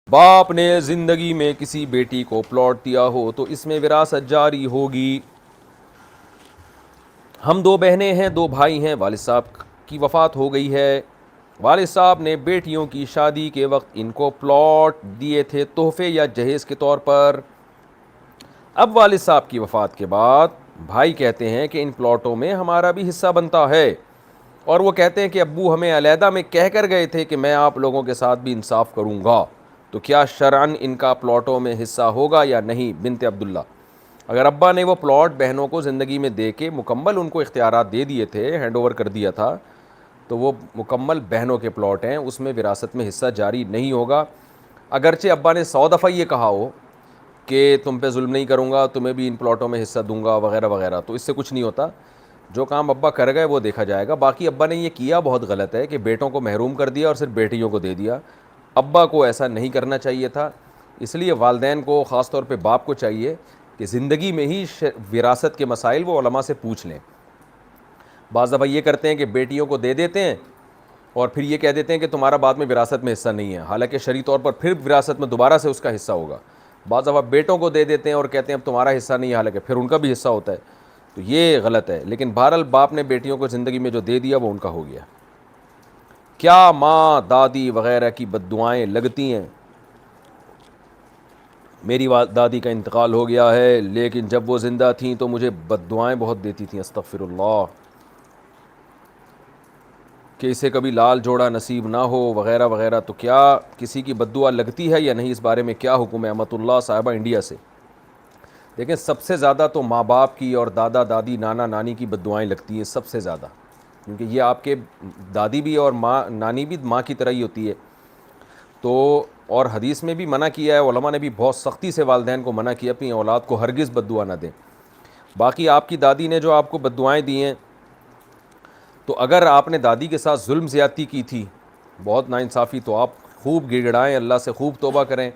باپ نے زندگی میں کسی بیٹی کو پلاٹ دیا ہو تو اس میں وراثت جاری ہوگی۔ ہم دو بہنیں ہیں، دو بھائی ہیں، والد صاحب کی وفات ہو گئی ہے۔ والد صاحب نے بیٹیوں کی شادی کے وقت ان کو پلاٹ دیے تھے تحفے یا جہیز کے طور پر۔ اب والد صاحب کی وفات کے بعد بھائی کہتے ہیں کہ ان پلاٹوں میں ہمارا بھی حصہ بنتا ہے، اور وہ کہتے ہیں کہ ابو ہمیں علیحدہ میں کہہ کر گئے تھے کہ میں آپ لوگوں کے ساتھ بھی انصاف کروں گا، تو کیا شرعاً ان کا پلاٹوں میں حصہ ہوگا یا نہیں؟ بنت عبداللہ: اگر ابا نے وہ پلاٹ بہنوں کو زندگی میں دے کے مکمل ان کو اختیارات دے دیے تھے، ہینڈ اوور کر دیا تھا، تو وہ مکمل بہنوں کے پلاٹ ہیں، اس میں وراثت میں حصہ جاری نہیں ہوگا۔ اگرچہ ابا نے 100 دفعہ یہ کہا ہو کہ تم پہ ظلم نہیں کروں گا، تمہیں بھی ان پلاٹوں میں حصہ دوں گا وغیرہ وغیرہ، تو اس سے کچھ نہیں ہوتا۔ جو کام ابا کر گئے وہ دیکھا جائے گا۔ باقی ابا نے یہ کیا بہت غلط ہے کہ بیٹوں کو محروم کر دیا اور صرف بیٹیوں کو دے دیا۔ ابا کو ایسا نہیں کرنا چاہیے تھا، اس لیے والدین کو، خاص طور پہ باپ کو چاہیے کہ زندگی میں ہی وراثت کے مسائل وہ علماء سے پوچھ لیں۔ بعض دفعہ یہ کرتے ہیں کہ بیٹیوں کو دے دیتے ہیں اور پھر یہ کہہ دیتے ہیں کہ تمہارا بعد میں وراثت میں حصہ نہیں ہے، حالانکہ شرعی طور پر پھر وراثت میں دوبارہ سے اس کا حصہ ہوگا۔ بعض دفعہ بیٹوں کو دے دیتے ہیں اور کہتے ہیں اب تمہارا حصہ نہیں ہے، حالانکہ پھر ان کا بھی حصہ ہوتا ہے، تو یہ غلط ہے۔ لیکن بہرحال باپ نے بیٹیوں کو زندگی میں جو دے دیا وہ ان کا ہو گیا۔ کیا ماں، دادی وغیرہ کی بد دعائیں لگتی ہیں؟ میری دادی کا انتقال ہو گیا ہے، لیکن جب وہ زندہ تھیں تو مجھے بد دعائیں بہت دیتی تھیں، استغفر اللہ، کہ اسے کبھی لال جوڑا نصیب نہ ہو وغیرہ وغیرہ۔ تو کیا کسی کی بد دعا لگتی ہے یا نہیں؟ اس بارے میں کیا حکم ہے؟ امت اللہ صاحبہ انڈیا سے۔ دیکھیں، سب سے زیادہ تو ماں باپ کی اور دادا دادی نانا نانی کی بد دعائیں لگتی ہیں سب سے زیادہ، کیونکہ یہ آپ کے دادی بھی اور ماں نانی بھی ماں کی طرح ہی ہوتی ہے۔ تو اور حدیث میں بھی منع کیا ہے، علماء نے بھی بہت سختی سے والدین کو منع کیا اپنی اولاد کو ہرگز بد دعا نہ دیں۔ باقی آپ کی دادی نے جو آپ کو بد دعائیں دی ہیں، تو اگر آپ نے دادی کے ساتھ ظلم زیادتی کی تھی، بہت ناانصافی، تو آپ خوب گڑ گڑائیں، اللہ سے خوب توبہ کریں،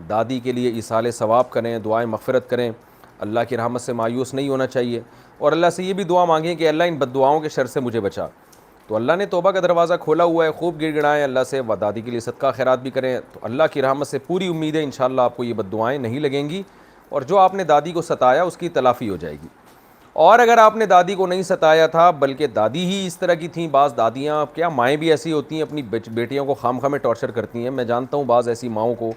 دادی کے لیے ایصال ثواب کریں، دعائیں مغفرت کریں، اللہ کی رحمت سے مایوس نہیں ہونا چاہیے، اور اللہ سے یہ بھی دعا مانگیں کہ اللہ ان بد دعاؤں کے شر سے مجھے بچا۔ تو اللہ نے توبہ کا دروازہ کھولا ہوا ہے، خوب گڑ گڑائیں اللہ سے، و دادی کے لیے صدقہ خیرات بھی کریں، تو اللہ کی رحمت سے پوری امید ہے انشاءاللہ آپ کو یہ بد دعائیں نہیں لگیں گی، اور جو آپ نے دادی کو ستایا اس کی تلافی ہو جائے گی۔ اور اگر آپ نے دادی کو نہیں ستایا تھا بلکہ دادی ہی اس طرح کی تھیں، بعض دادیاں، کیا مائیں بھی ایسی ہوتی ہیں، اپنی بیٹیوں کو خام خواہ میں ٹارچر کرتی ہیں، میں جانتا ہوں بعض ایسی ماؤں کو،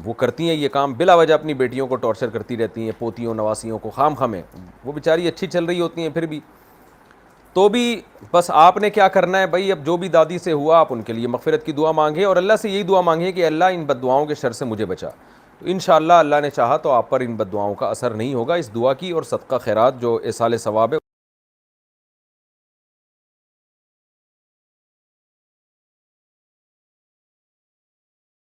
وہ کرتی ہیں یہ کام، بلا وجہ اپنی بیٹیوں کو ٹارچر کرتی رہتی ہیں، پوتیوں نواسیوں کو خام خواہ میں، وہ بیچاری اچھی چل رہی ہوتی ہیں پھر بھی۔ تو بھی بس آپ نے کیا کرنا ہے بھائی، اب جو بھی دادی سے ہوا آپ ان کے لیے مغفرت کی دعا مانگیں، اور اللہ سے یہی دعا مانگیں کہ اللہ ان بد دعاؤں کے شر سے مجھے بچا، تو انشاءاللہ اللہ نے چاہا تو آپ پر ان بد دعاؤں کا اثر نہیں ہوگا۔ اس دعا کی اور صدقہ خیرات جو ایصال ثواب ہے